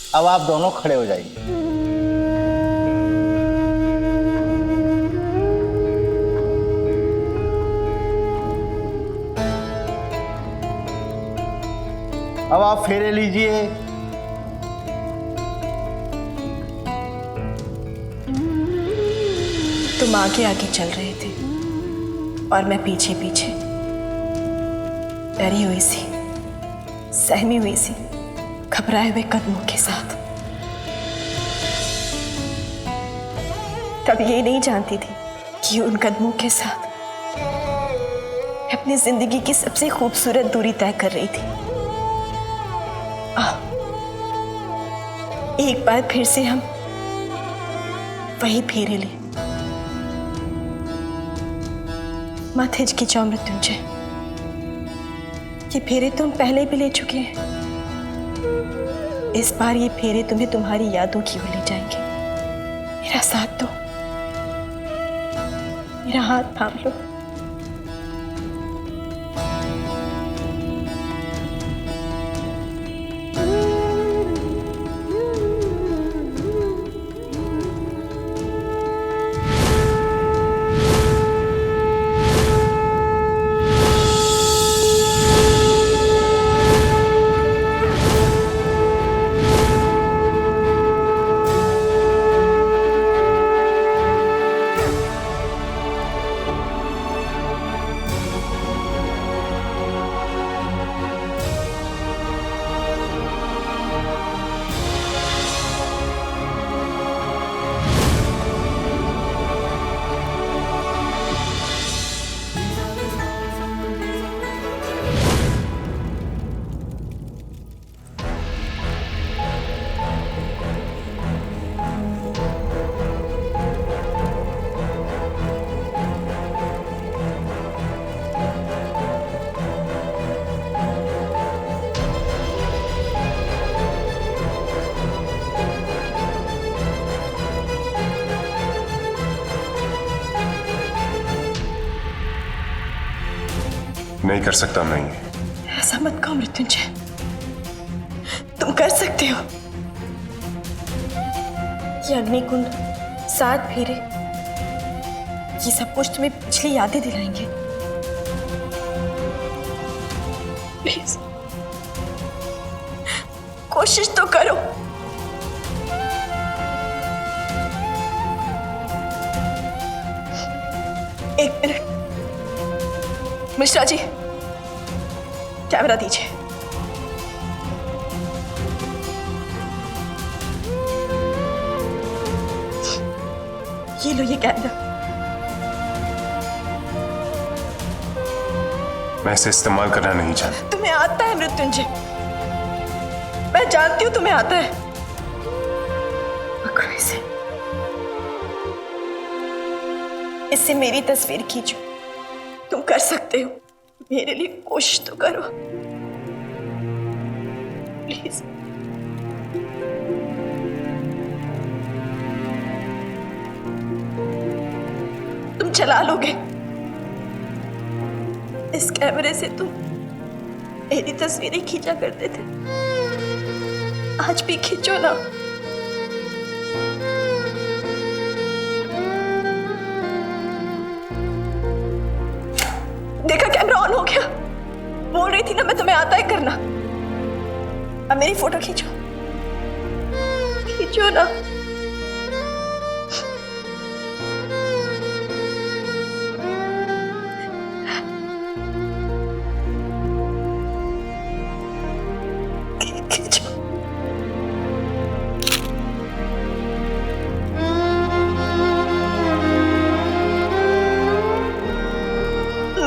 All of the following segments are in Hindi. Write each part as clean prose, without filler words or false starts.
अब आप दोनों खड़े हो जाइए। अब आप फेरे लीजिए। तुम आगे आगे चल रहे थे और मैं पीछे पीछे, डरी हुई सी, सहमी हुई सी, घबराए हुए कदमों के साथ। तब ये नहीं जानती थी कि उन कदमों के साथ मैं अपनी जिंदगी की सबसे खूबसूरत दूरी तय कर रही थी। एक बार फिर से हम वही फेरे ले। मत हिचकिचाओ मृत्युंजय, ये फेरे तुम पहले भी ले चुके हैं। इस बार ये फेरे तुम्हें तुम्हारी यादों की ओर ले जाएंगे। मेरा साथ दो, मेरा हाथ थाम लो। नहीं कर सकता मैं ये। ऐसा मत कहो मृत्युंजय, तुम कर सकते हो। ये अग्निकुंड, 7 फेरे, ये सब कुछ तुम्हें पिछली यादें दिलाएंगे। प्लीज कोशिश तो करो। एक मिनट मिश्रा जी, कैमरा दीजिए। ये लो ये कैमरा। मैं इसे इस्तेमाल करना नहीं चाहता। तुम्हें आता है मृत्युंजय, मैं जानती हूं तुम्हें आता है। पकड़ो इसे, इससे मेरी तस्वीर खींचो। तुम कर सकते हो, मेरे लिए कोशिश तो करो प्लीज। तुम चला लोगे? इस कैमरे से तुम मेरी तस्वीरें खींचा करते थे, आज भी खींचो ना। देखा, कैमरा ऑन हो गया। बोल रही थी ना मैं, तुम्हें आता है करना। अब मेरी फोटो खींचो, खींचो ना। खींचो।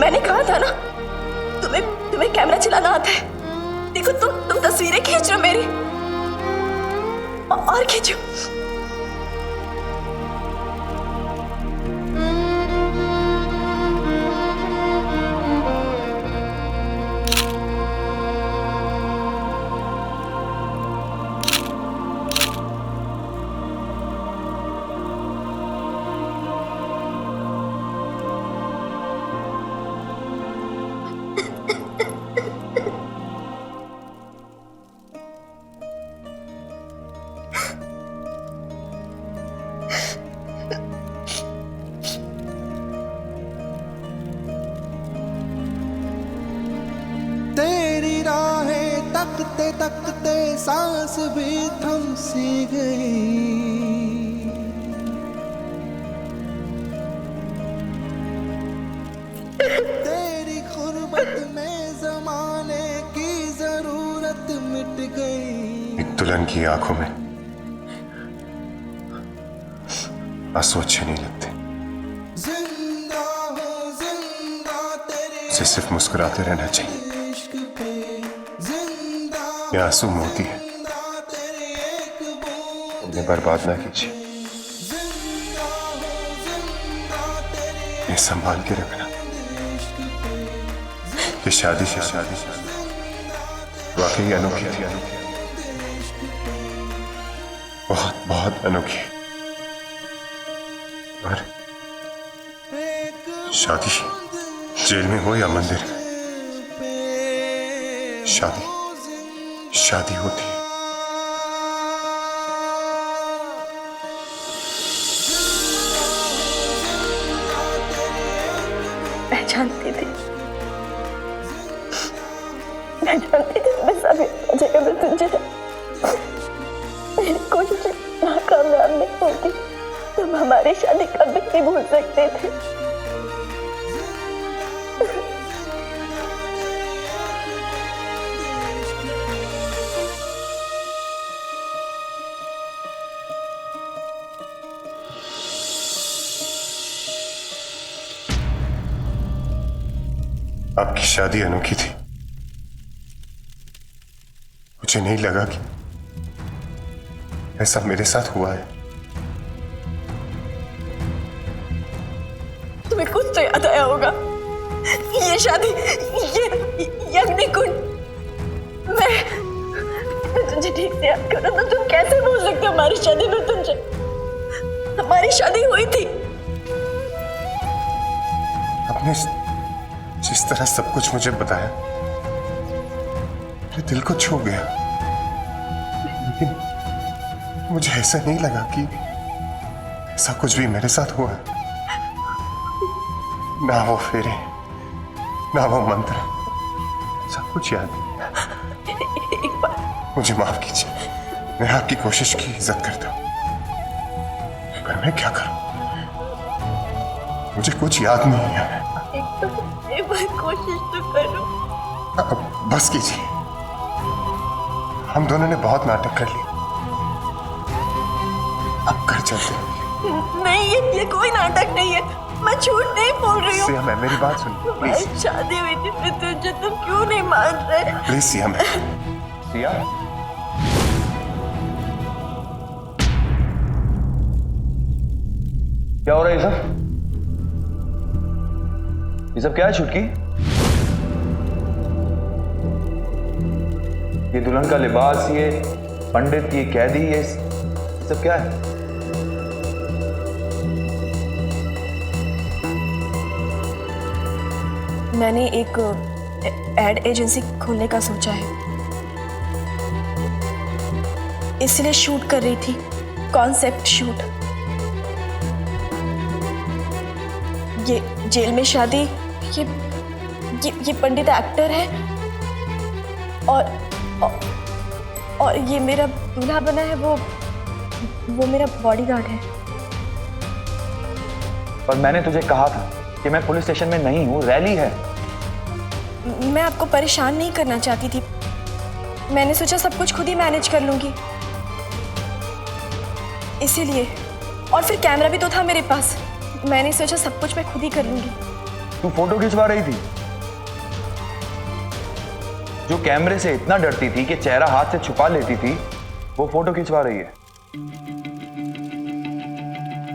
मैंने कहा था ना, तुम्हें कैमरा चलाना आता है। देखो तुम तस्वीरें खींच रहे हो मेरी, और खींचो। तकते तकते सांस भी थम सी गई। तेरी गुर्बत में जमाने की जरूरत मिट गई। एक दुल्हन की आंखों में आंसू अच्छे नहीं लगते। जिंदा हूँ जिंदा तेरे उसे सिर्फ मुस्कुराते रहना चाहिए। इश्क पे, जिंदा ये आंसू मोती है, तेरे एक बूंद उन्हें बर्बाद ना कीजिए। ये संभाल के रखना। ये शादी वाकई अनोखी थी, बहुत बहुत अनोखी। और शादी जेल में हो या मंदिर में, शादी शादी होती है। मैं जानती थी मैं सभी जगह में तुझे मेरी कोशिश नाकामयाब नहीं होती। तुम हमारी शादी कभी नहीं भूल सकते थे। आपकी शादी अनोखी थी। मुझे नहीं लगा कि ऐसा मेरे साथ हुआ है। तुम्हें कुछ तो याद आया होगा। ये शादी, ये अग्निकुंड, मैं तुझे ठीक से याद करो तो तुम कैसे भूल सकते हो हमारी शादी में तुझे? हमारी शादी हुई थी। आपने जिस तरह सब कुछ मुझे बताया मेरे दिल को छू गया, लेकिन मुझे ऐसा नहीं लगा कि ऐसा कुछ भी मेरे साथ हुआ। ना वो फेरे, ना वो मंत्र, सब कुछ याद है। एक बार मुझे माफ कीजिए, मैं आपकी कोशिश की इज्जत करता हूं, पर मैं क्या करूं? मुझे कुछ याद नहीं है। एक बार कोशिश तो करो। अब बस कीजिए, हम दोनों ने बहुत नाटक कर लिया, अब घर चलते हैं। नहीं, ये कोई नाटक नहीं है। मैं झूठ नहीं बोल रही हूँ। सिया मैम, मेरी बात सुनिए प्लीज। हमारी शादी हुई थी फिर तुझे, तुम क्यों नहीं मान रहे? Please Siya ma'am. सिया, क्या हो रहा है ये सब? ये सब क्या है छुटकी? ये दुल्हन का लिबास, ये पंडित, ये कैदी, ये सब क्या है? मैंने एक एड एजेंसी खोलने का सोचा है, इसलिए शूट कर रही थी, कॉन्सेप्ट शूट। ये जेल में शादी, ये पंडित एक्टर है और ये मेरा दूल्हा बना है, वो मेरा बॉडीगार्ड है। पर मैंने तुझे कहा था कि मैं पुलिस स्टेशन में नहीं हूँ, रैली है। मैं आपको परेशान नहीं करना चाहती थी, मैंने सोचा सब कुछ खुद ही मैनेज कर लूंगी, इसीलिए। और फिर कैमरा भी तो था मेरे पास, मैंने सोचा सब कुछ मैं खुद ही कर लूंगी। तू फोटो खिंचवा रही थी? जो कैमरे से इतना डरती थी कि चेहरा हाथ से छुपा लेती थी, वो फोटो खिंचवा रही है।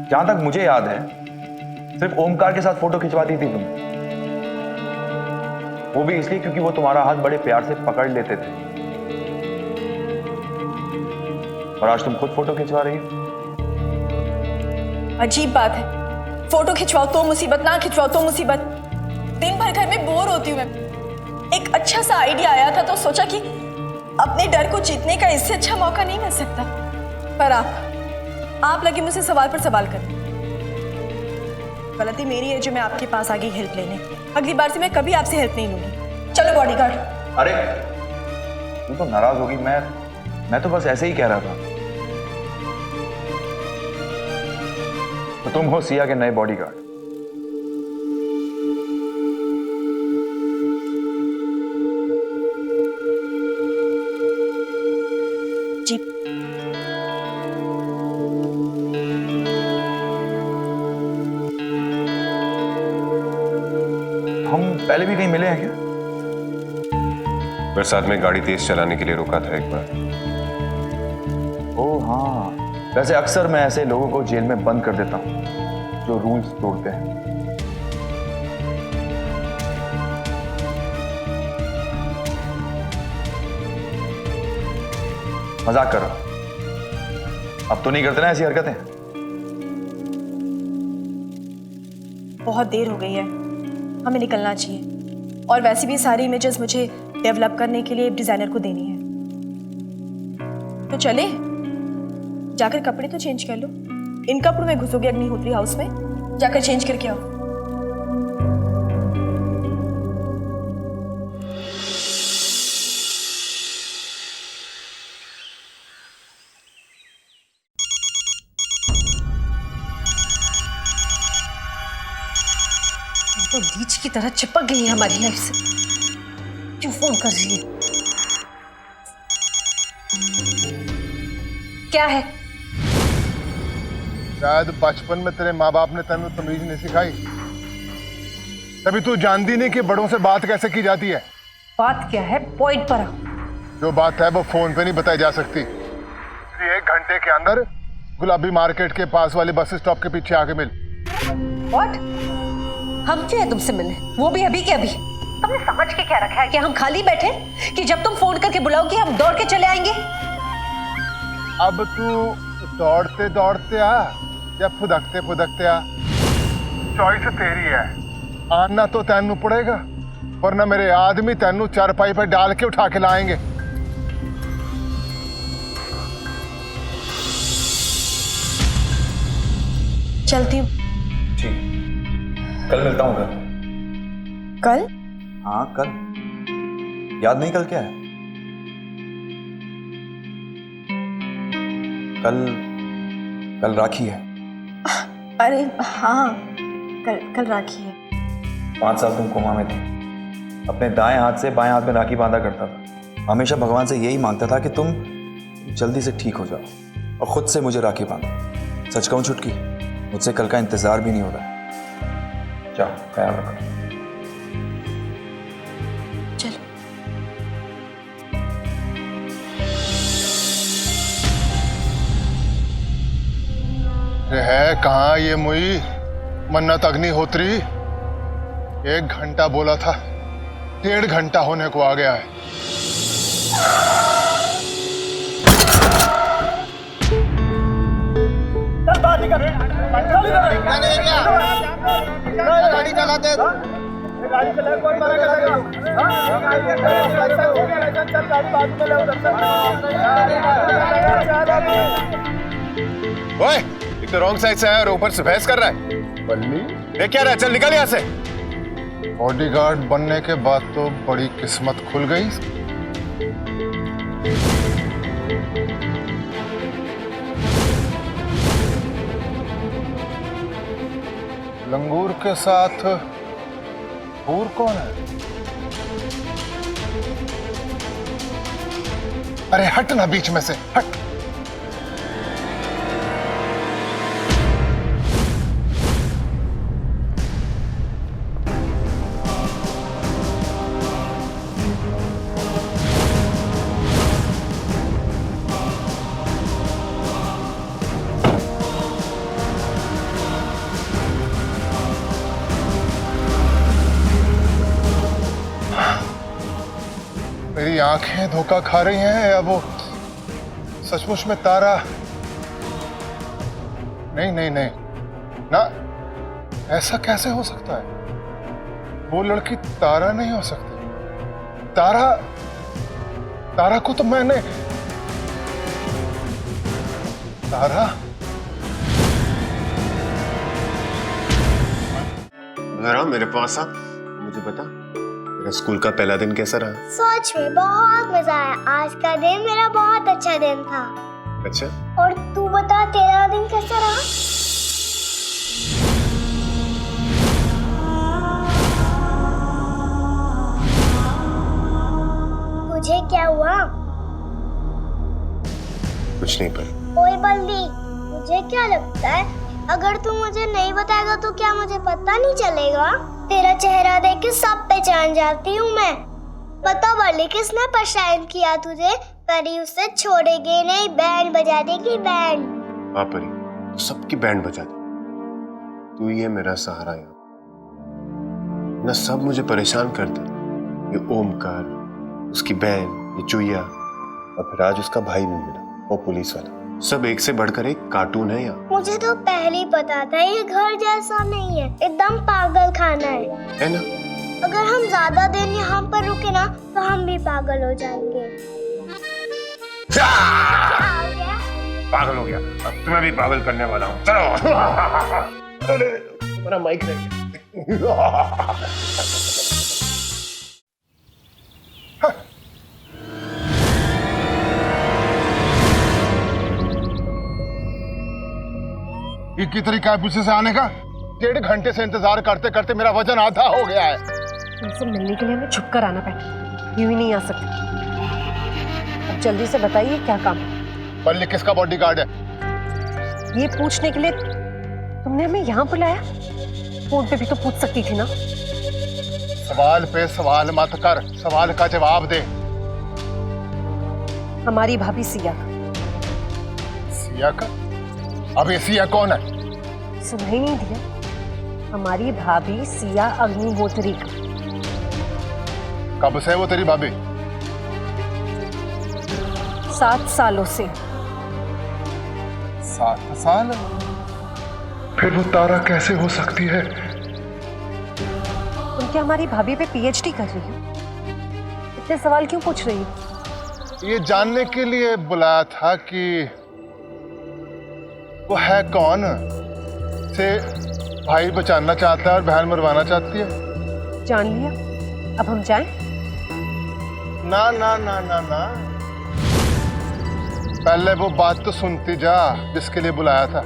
जहां तक मुझे याद है, सिर्फ ओमकार के साथ फोटो खिंचवाती थी तुम, वो भी इसलिए क्योंकि वो तुम्हारा हाथ बड़े प्यार से पकड़ लेते थे। और आज तुम खुद फोटो खिंचवा रही हो। अजीब बात है, फोटो खिंचवाओ तो मुसीबत, ना खिंचवाओ तो मुसीबत। दिन भर घर में बोर होती हूँ मैं। एक अच्छा सा आइडिया आया था तो सोचा कि अपने डर को जीतने का इससे अच्छा मौका नहीं मिल सकता। पर आप लगे मुझसे सवाल पर सवाल कर। गलती मेरी है जो मैं आपके पास आ गई हेल्प लेने। अगली बार से मैं कभी आपसे हेल्प नहीं लूंगी। चलो बॉडीगार्ड। अरे तुम तो नाराज होगी। मैं तो बस ऐसे ही कह रहा था। तो तुम हो सिया के नए बॉडीगार्ड। जी। हम पहले भी कहीं मिले हैं क्या? बरसात में गाड़ी तेज चलाने के लिए रुका था एक बार। ओह हाँ, वैसे अक्सर मैं ऐसे लोगों को जेल में बंद कर देता हूँ जो रूल्स तोड़ते हैं। मजाक कर रहा हूं। अब तो नहीं करते ना ऐसी हरकतें? बहुत देर हो गई है, हमें निकलना चाहिए। और वैसे भी सारी इमेजेस मुझे डेवलप करने के लिए डिजाइनर को देनी है। तो चले, जाकर कपड़े तो चेंज कर लो। इन कपड़ों में घुसोगे अग्निहोत्री हाउस में? जाकर चेंज करके आओ। तो लीच की तरह चिपक गई है हमारी लाइफ से। क्यों फोन कर रही है? क्या है? शायद बचपन में तेरे माँ बाप ने तेनू तमीज नहीं सिखाई, तभी तू जानती नहीं कि बड़ों से बात कैसे की जाती है। बात क्या है? पॉइंट पर आओ। जो बात है वो फोन पे नहीं बताई जा सकती। 1 घंटे के अंदर गुलाबी मार्केट के पास वाले बस स्टॉप के पीछे आके मिल। व्हाट? हम क्यों है तुमसे मिलने, वो भी अभी के अभी? तुमने समझ के क्या रखा है कि हम खाली बैठे कि जब तुम फोन करके बुलाओगी हम दौड़ के चले आएंगे? अब तू दौड़ते दौड़ते आ या फुदकते फुदकते आ, चॉइस तेरी है। आना तो तेनू पड़ेगा, वरना मेरे आदमी तेनू चारपाई पर डाल के उठा के लाएंगे। चलती हूँ। ठीक, कल मिलता हूँ घर। कल? हाँ कल। याद नहीं कल क्या है? कल राखी है। अरे हाँ, कल राखी है। 5 साल तुम कोमा में थे। अपने दाएं हाथ से बाएं हाथ में राखी बांधा करता था। हमेशा भगवान से यही मांगता था कि तुम जल्दी से ठीक हो जाओ और खुद से मुझे राखी बांधो। सच कहूं छुटकी, मुझसे कल का इंतजार भी नहीं हो रहा। जाओ, ख्याल रखो। चलो। है कहाँ ये मुई मन्नत अग्निहोत्री? 1 घंटा बोला था, 1.5 घंटा होने को आ गया है। गाड़ी चलाते ओए, एक तो रॉन्ग साइड से आया और ऊपर से बहस कर रहा है। बल्ली देख क्या रहा है, चल निकल यहाँ से। बॉडीगार्ड बनने के बाद तो बड़ी किस्मत खुल गई। लंगूर के साथ हूर कौन है? अरे हट ना बीच में से, हट। मेरी आंखें धोखा खा रही हैं या वो सचमुच में तारा? नहीं नहीं नहीं ना, ऐसा कैसे हो सकता है? वो लड़की तारा नहीं हो सकती। तारा को तो मैंने जरा मेरे पास आ, मुझे बता स्कूल का पहला दिन कैसा रहा? सच में बहुत मजा आया। आज का दिन मेरा बहुत अच्छा दिन था। अच्छा, और तू बता तेरा दिन कैसा रहा? तुझे क्या हुआ? कुछ नहीं पर ओए बल्दी, मुझे क्या लगता है अगर तू मुझे नहीं बताएगा तो क्या मुझे पता नहीं चलेगा? तेरा चेहरा देख के सब पहचान जाती हूँ मैं। बता बल्दी, किसने परेशान किया तुझे? परी उसे छोड़ेगी नहीं, बैंड बजा देगी बैंड। हाँ परी, तू सबकी बैंड बजा दे। तू ही है मेरा सहारा यार। ना सब मुझे परेशान करते, ये ओमकार, उसकी बहन, ये चुईया, और फिर आज उसका भाई भी मिला, वो पुलिस वाला। सब एक से बढ़कर एक कार्टून है यार। मुझे तो पहले ही पता था ये घर जैसा नहीं है, एकदम पागल खाना है ना? अगर हम ज्यादा दिन यहाँ पर रुके ना तो हम भी पागल हो जाएंगे। पागल हो गया, अब तुम्हें भी पागल करने वाला हूँ। चलो। अरे तुम्हारा माइक रह गया। एक ही तरीका है पीछे से आने का। 1.5 घंटे से इंतजार करते करते मेरा वजन आधा हो गया है। तुमसे मिलने के लिए हमें छुप कर आना पड़ा, यूं ही नहीं आ सकते। अब जल्दी से बताइए क्या काम है? बल्ली किसका बॉडीगार्ड है? ये पूछने के लिए तुमने हमें यहाँ बुलाया? फोन पे भी तो पूछ सकती थी ना। सवाल पे सवाल मत कर, सवाल का जवाब दे। हमारी भाभी सिया। सिया का? अब ये सिया कौन है? सुनाई नहीं दिया? हमारी भाभी सिया अग्निहोत्री का। कब से है वो तेरी भाभी? 7 सालों से। 7 साल? फिर वो तारा कैसे हो सकती है? उनके हमारी भाभी पे पीएचडी कर रही है। इतने सवाल क्यों पूछ रही है? ये जानने के लिए बुलाया था कि वो है कौन से भाई बचाना चाहता है और बहन मरवाना चाहती है। जान लिया, अब हम जाएं? ना ना ना ना ना, पहले वो बात तो सुनती जा जिसके लिए बुलाया था।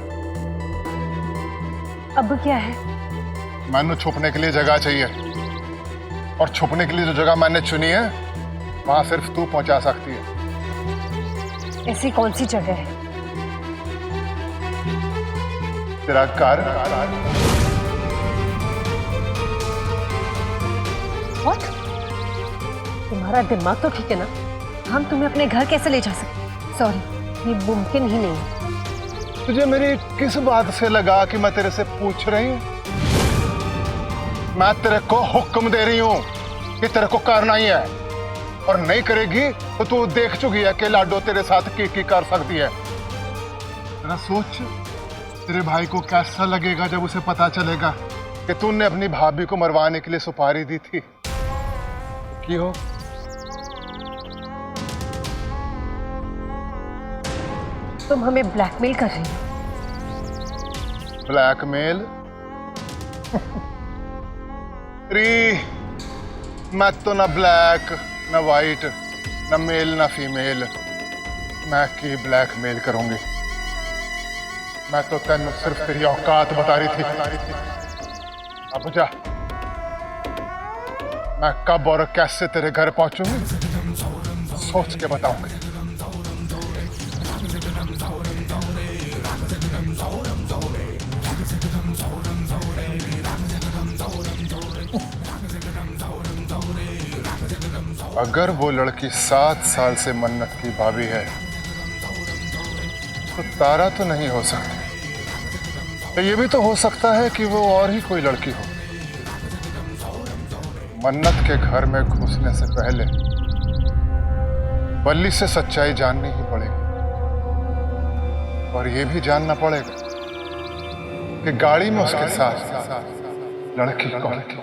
अब क्या है? मैंने छुपने के लिए जगह चाहिए, और छुपने के लिए जो जगह मैंने चुनी है वहां सिर्फ तू पहुंचा सकती है। ऐसी कौन सी जगह है? तेरा घर। What? तुम्हारा दिमाग तो ठीक है ना? हम तुम्हें अपने घर कैसे ले जा सकते? सॉरी, ये मुमकिन ही नहीं है। तुझे मेरी किस बात से लगा कि मैं तेरे से पूछ रही हूँ? मैं तेरे को हुक्म दे रही हूँ कि तेरे को करना ही है, और नहीं करेगी तो तू देख चुकी है कि लाडो तेरे साथ की कर सकती है। जरा सोच, तेरे भाई को कैसा लगेगा जब उसे पता चलेगा कि तूने अपनी भाभी को मरवाने के लिए सुपारी दी थी। की हो? तुम हमें ब्लैकमेल कर रही हो। ब्लैकमेल? मैं तो ना ब्लैक ना वाइट ना मेल ना फीमेल, मैं की ब्लैकमेल करूंगी? मैं तो तेन सिर्फ तेरी औकात बता रही थी। अब जा, मैं कब और कैसे तेरे घर पहुंचूंगी सोच के बताऊंगी। अगर वो लड़की 7 साल से मन्नत की भाभी है तो तारा तो नहीं हो सकती। ये भी तो हो सकता है कि वो और ही कोई लड़की हो। मन्नत के घर में घुसने से पहले बल्ली से सच्चाई जाननी ही पड़ेगी, और ये भी जानना पड़ेगा कि गाड़ी में उसके साथ लड़की कौन थी।